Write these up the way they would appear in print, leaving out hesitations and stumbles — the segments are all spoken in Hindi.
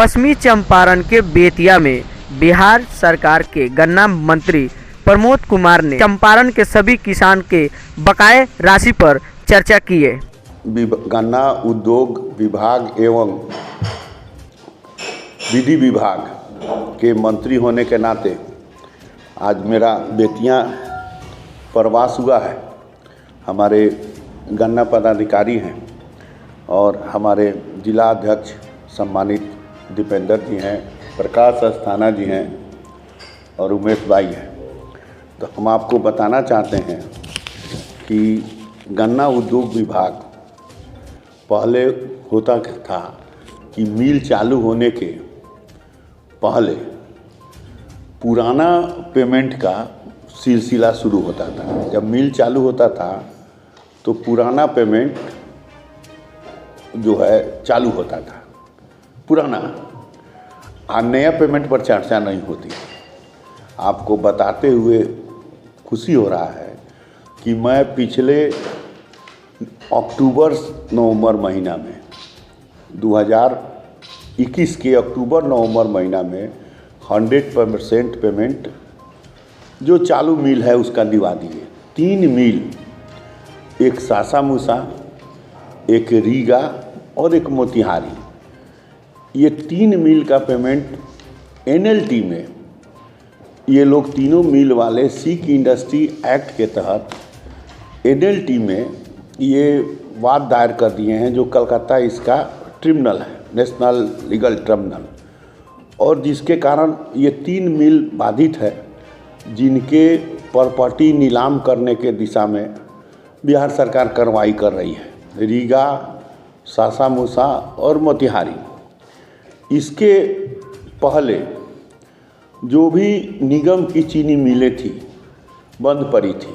पश्चिमी चंपारण के बेतिया में बिहार सरकार के गन्ना मंत्री प्रमोद कुमार ने चंपारण के सभी किसान के बकाये राशि पर चर्चा की है। गन्ना उद्योग विभाग एवं विधि विभाग के मंत्री होने के नाते आज मेरा बेतिया प्रवास हुआ है। हमारे गन्ना पदाधिकारी हैं और हमारे जिला अध्यक्ष सम्मानित दीपेंद्र जी हैं, प्रकाश अस्थाना जी हैं और उमेश भाई हैं। तो हम आपको बताना चाहते हैं कि गन्ना उद्योग विभाग पहले होता था कि मिल चालू होने के पहले पुराना पेमेंट का सिलसिला शुरू होता था। जब मिल चालू होता था तो पुराना पेमेंट जो है चालू होता था, पुराना, और नया पेमेंट पर चर्चा नहीं होती। आपको बताते हुए खुशी हो रहा है कि मैं पिछले अक्टूबर नवंबर महीना में 2021 के अक्टूबर नवंबर महीना में 100% पेमेंट जो चालू मिल है उसका दिवा दिए। 3 मिल, एक सासा मूसा, एक रीगा और एक मोतिहारी, ये 3 मिल का पेमेंट NLT में ये लोग तीनों मिल वाले सिक इंडस्ट्री एक्ट के तहत NLT में ये वाद दायर कर दिए हैं, जो कलकत्ता इसका ट्रिब्यूनल है, नेशनल लीगल ट्रिब्यूनल, और जिसके कारण ये 3 मिल बाधित है, जिनके प्रॉपर्टी नीलाम करने के दिशा में बिहार सरकार कार्रवाई कर रही है। रीगा, सासा मूसा और मोतिहारी। इसके पहले जो भी निगम की चीनी मिलें थी, बंद पड़ी थी,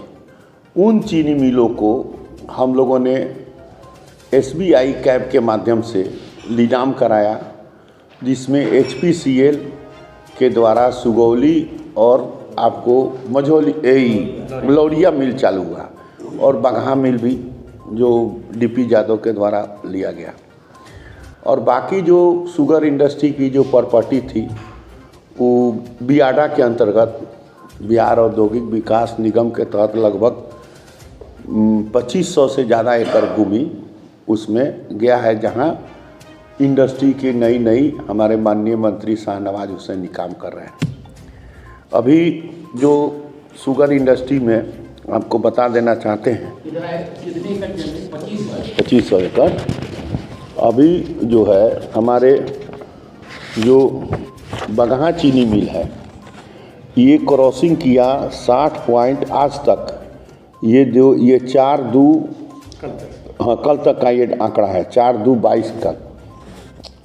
उन चीनी मिलों को हम लोगों ने SBI कैब के माध्यम से नीलाम कराया, जिसमें HPCL के द्वारा सुगौली और आपको मझौली लौरिया मिल चालू हुआ और बगहा मिल भी जो DP यादव के द्वारा लिया गया। और बाकी जो शुगर इंडस्ट्री की जो प्रॉपर्टी थी वो बियाडा के अंतर्गत बिहार औद्योगिक विकास निगम के तहत लगभग 2500 से ज़्यादा एकड़ भूमि उसमें गया है, जहां इंडस्ट्री की नई हमारे माननीय मंत्री शाहनवाज हुसैन काम कर रहे हैं। अभी जो शुगर इंडस्ट्री में आपको बता देना चाहते हैं, 2500 एकड़ अभी जो है हमारे जो बगहा चीनी मिल है, ये क्रॉसिंग किया 60 पॉइंट आज तक, ये 4/2 हाँ कल तक का ये आंकड़ा है, 4/2/22 तक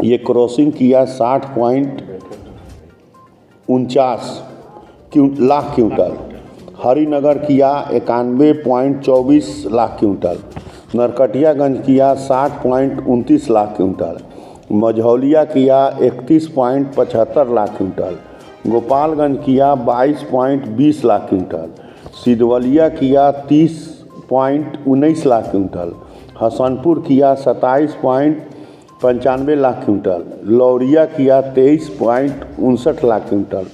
ये क्रॉसिंग किया 60.49 लाख क्विंटल। हरिनगर किया 91.24 लाख क्विंटल। नरकटियागंज किया 60.29 लाख क्विंटल। मझौलिया किया 31.75 लाख क्विंटल। गोपालगंज किया 22.20 लाख क्विंटल। सिद्धवलिया किया 30.19 लाख क्विंटल। हसनपुर किया 27.95 लाख क्विंटल। लौरिया किया 23.59 लाख क्विंटल।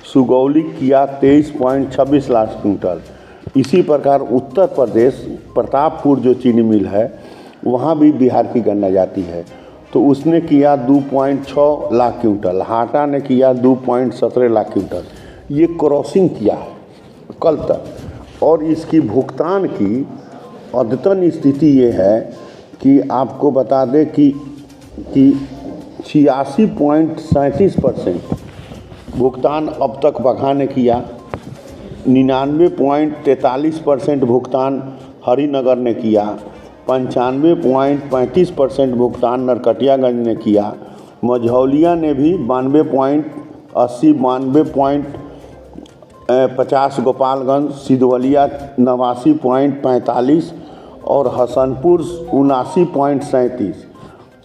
सुगौली किया 23.26 लाख क्विंटल। इसी प्रकार उत्तर प्रदेश प्रतापपुर जो चीनी मिल है वहाँ भी बिहार की गन्ना जाती है, तो उसने किया 2.6 लाख क्विंटल। हाटा ने किया 2.17 लाख क्विंटल। ये क्रॉसिंग किया है कल तक। और इसकी भुगतान की अद्यतन स्थिति ये है कि आपको बता दें कि 86.37% भुगतान अब तक बगहा ने किया, 99.43% भुगतान हरिनगर ने किया, 95.35% भुगतान नरकटियागंज ने किया, मझौलिया ने भी 92.80, 92.50 गोपालगंज, सिद्धवलिया 89.45 और हसनपुर 79.37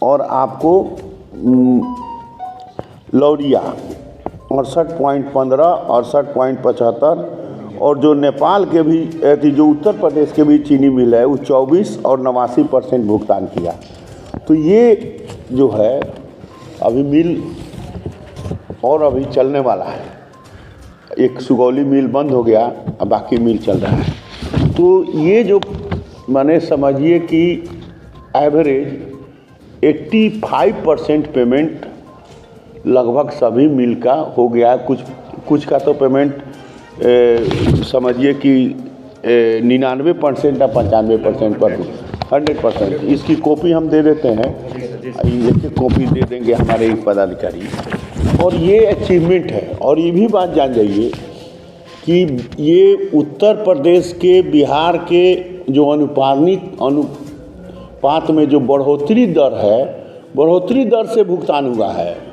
और आपको लौरिया 68.15, 68.75 और जो नेपाल के भी जो उत्तर प्रदेश के भी चीनी मिल है वो 24 और 89% भुगतान किया। तो ये जो है अभी मिल और अभी चलने वाला है। एक सुगौली मिल बंद हो गया, अब बाकी मिल चल रहा है। तो ये जो माने समझिए कि एवरेज 85% पेमेंट लगभग सभी मिल का हो गया। कुछ का तो पेमेंट समझिए कि 99% या 95% पर 100%। इसकी कॉपी हम दे देते हैं, ये कॉपी दे देंगे हमारे पदाधिकारी। और ये अचीवमेंट है। और ये भी बात जान जाइए कि ये उत्तर प्रदेश के बिहार के जो अनुपात में जो बढ़ोतरी दर है, बढ़ोतरी दर से भुगतान हुआ है।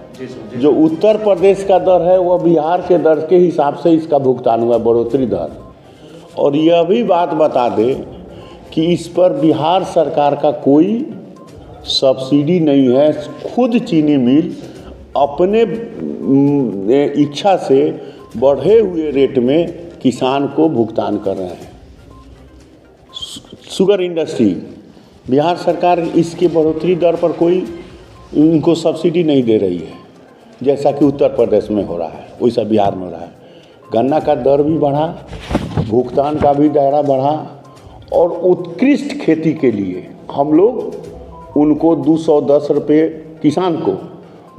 जो उत्तर प्रदेश का दर है वह बिहार के दर के हिसाब से इसका भुगतान हुआ, बढ़ोतरी दर। और यह भी बात बता दें कि इस पर बिहार सरकार का कोई सब्सिडी नहीं है। खुद चीनी मिल अपने इच्छा से बढ़े हुए रेट में किसान को भुगतान कर रहे हैं। शुगर इंडस्ट्री, बिहार सरकार इसके बढ़ोतरी दर पर कोई इनको सब्सिडी नहीं दे रही है, जैसा कि उत्तर प्रदेश में हो रहा है वैसा बिहार में हो रहा है। गन्ना का दर भी बढ़ा, भुगतान का भी दायरा बढ़ा। और उत्कृष्ट खेती के लिए हम लोग उनको 210 रुपये, किसान को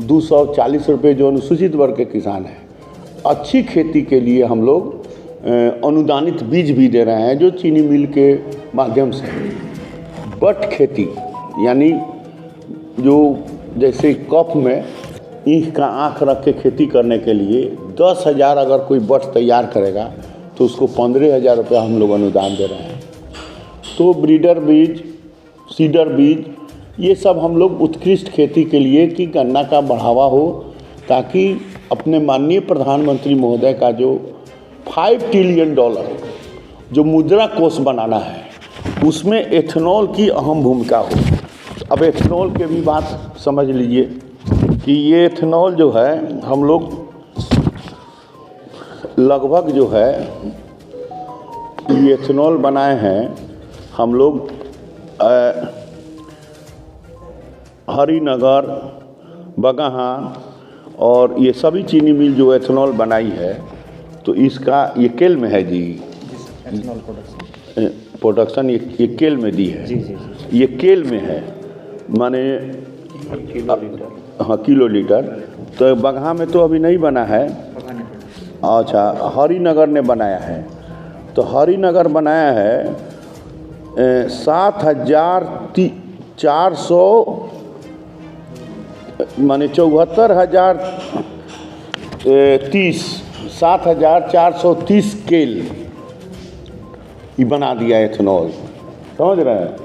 240 रुपये जो अनुसूचित वर्ग के किसान हैं, अच्छी खेती के लिए हम लोग अनुदानित बीज भी दे रहे हैं, जो चीनी मिल के माध्यम से। बट खेती यानी जो जैसे कप में ईख का आँख रख के खेती करने के लिए 10,000 अगर कोई बट तैयार करेगा तो उसको 15,000 रुपया हम लोग अनुदान दे रहे हैं। तो ब्रीडर बीज, सीडर बीज, ये सब हम लोग उत्कृष्ट खेती के लिए कि गन्ना का बढ़ावा हो, ताकि अपने माननीय प्रधानमंत्री महोदय का जो $5 ट्रिलियन जो मुद्रा कोष बनाना है, उसमें एथेनॉल की अहम भूमिका हो। अब एथेनॉल के भी बात समझ लीजिए कि ये एथेनॉल जो है हम लोग लगभग जो है ये एथेनॉल बनाए हैं हम लोग हरिनगर, बगहा और ये सभी चीनी मिल जो एथेनॉल बनाई है, तो इसका ये केल में है जी, प्रोडक्शन ये केल में दी है जी। ये केल में है, माने हाँ किलो लीटर। तो बगहा में तो अभी नहीं बना है। अच्छा, हरिनगर ने बनाया है। तो हरिनगर बनाया है 7,400 माने 7,430 केल ये बना दिया एथेनॉल, समझ रहे हैं।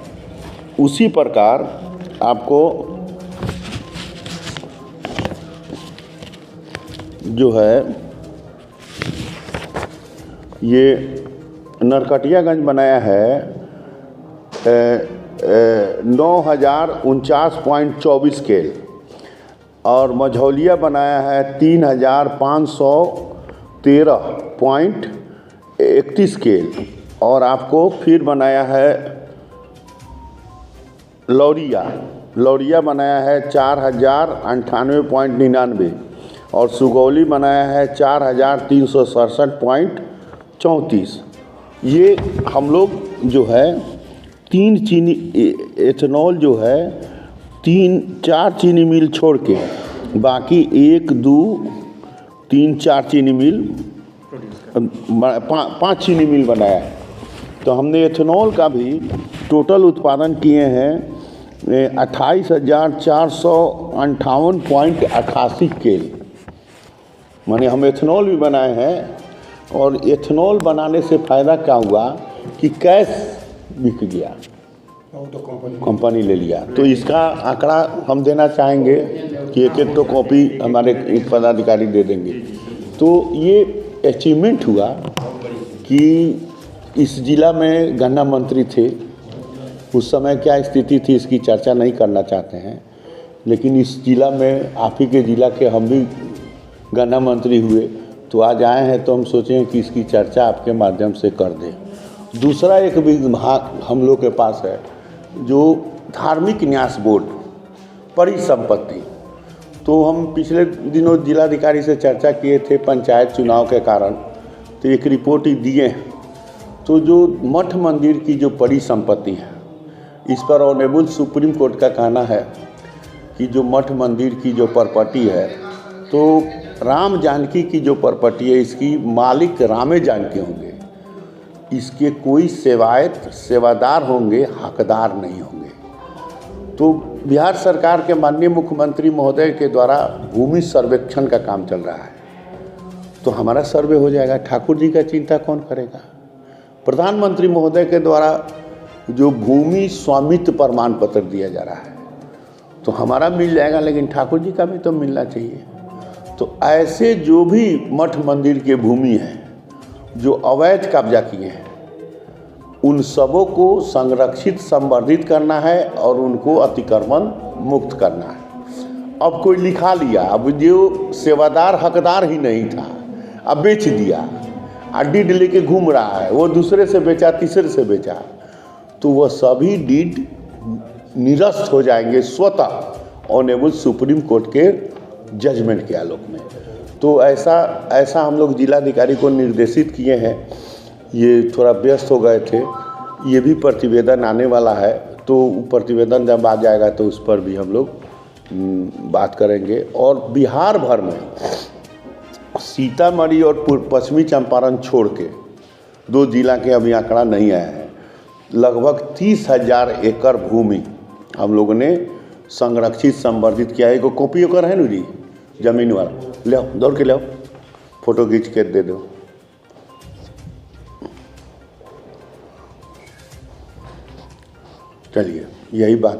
उसी प्रकार आपको जो है ये नरकटियागंज बनाया है 9,049.24 केल, और मझौलिया बनाया है 3,513.31 केल, और आपको फिर बनाया है लौरिया बनाया है 4,098.99, और सुगौली बनाया है 4,367.34। ये हम लोग जो है तीन चीनी एथेनॉल जो है 3-4 चीनी मिल छोड़ के बाकी 1, 2, 3, 4 चीनी मिल 5 चीनी मिल बनाया है। तो हमने एथेनॉल का भी टोटल उत्पादन किए हैं 28,458.88 केल, माने हम एथेनॉल भी बनाए हैं। और एथेनॉल बनाने से फ़ायदा क्या हुआ कि कैश बिक गया, कंपनी ले लिया। तो इसका आंकड़ा हम देना चाहेंगे कि एक तो कॉपी हमारे पदाधिकारी दे देंगे। तो ये अचीवमेंट हुआ कि इस जिला में गन्ना मंत्री थे, उस समय क्या स्थिति थी इसकी चर्चा नहीं करना चाहते हैं, लेकिन इस जिला में आप ही के जिला के हम भी गन्ना मंत्री हुए, तो आज आए हैं तो हम सोचें कि इसकी चर्चा आपके माध्यम से कर दें। दूसरा एक विभाग हम लोग के पास है जो धार्मिक न्यास बोर्ड परिसंपत्ति, तो हम पिछले दिनों जिलाधिकारी से चर्चा किए थे पंचायत चुनाव के कारण, तो एक रिपोर्ट ही दिए हैं। तो जो मठ मंदिर की जो बड़ी संपत्ति है, इस पर ऑनरेबल सुप्रीम कोर्ट का कहना है कि जो मठ मंदिर की जो प्रॉपर्टी है, तो राम जानकी की जो प्रॉपर्टी है, इसकी मालिक रामे जानकी होंगे, इसके कोई सेवादार होंगे, हकदार नहीं होंगे। तो बिहार सरकार के माननीय मुख्यमंत्री महोदय के द्वारा भूमि सर्वेक्षण का काम चल रहा है, तो हमारा सर्वे हो जाएगा, ठाकुर जी का चिंता कौन करेगा। प्रधानमंत्री महोदय के द्वारा जो भूमि स्वामित्व प्रमाण पत्र दिया जा रहा है, तो हमारा मिल जाएगा, लेकिन ठाकुर जी का भी तो मिलना चाहिए। तो ऐसे जो भी मठ मंदिर के भूमि हैं जो अवैध कब्जा किए हैं, उन सबों को संरक्षित संवर्धित करना है और उनको अतिक्रमण मुक्त करना है। अब कोई लिखा लिया, अब जो सेवादार हकदार ही नहीं था, अब बेच दिया, डीड लेके घूम रहा है, वो दूसरे से बेचा, तीसरे से बेचा, तो वह सभी डीड निरस्त हो जाएंगे स्वतः ऑनरेबल सुप्रीम कोर्ट के जजमेंट के आलोक में। तो ऐसा हम लोग जिलाधिकारी को निर्देशित किए हैं। ये थोड़ा व्यस्त हो गए थे, ये भी प्रतिवेदन आने वाला है, तो प्रतिवेदन जब आ जाएगा तो उस पर भी हम लोग बात करेंगे। और बिहार भर में सीतामढ़ी और पश्चिमी चंपारण छोड़ के 2 जिला के अभी आंकड़ा नहीं आया है, लगभग 30,000 एकड़ भूमि हम लोगों ने संरक्षित संवर्धित किया है। एगो कॉपी ओकर है ना जी, जमीन वाला, ले आओ, दौड़ के ले आओ, फोटो खींच के दे दो। चलिए, यही बात।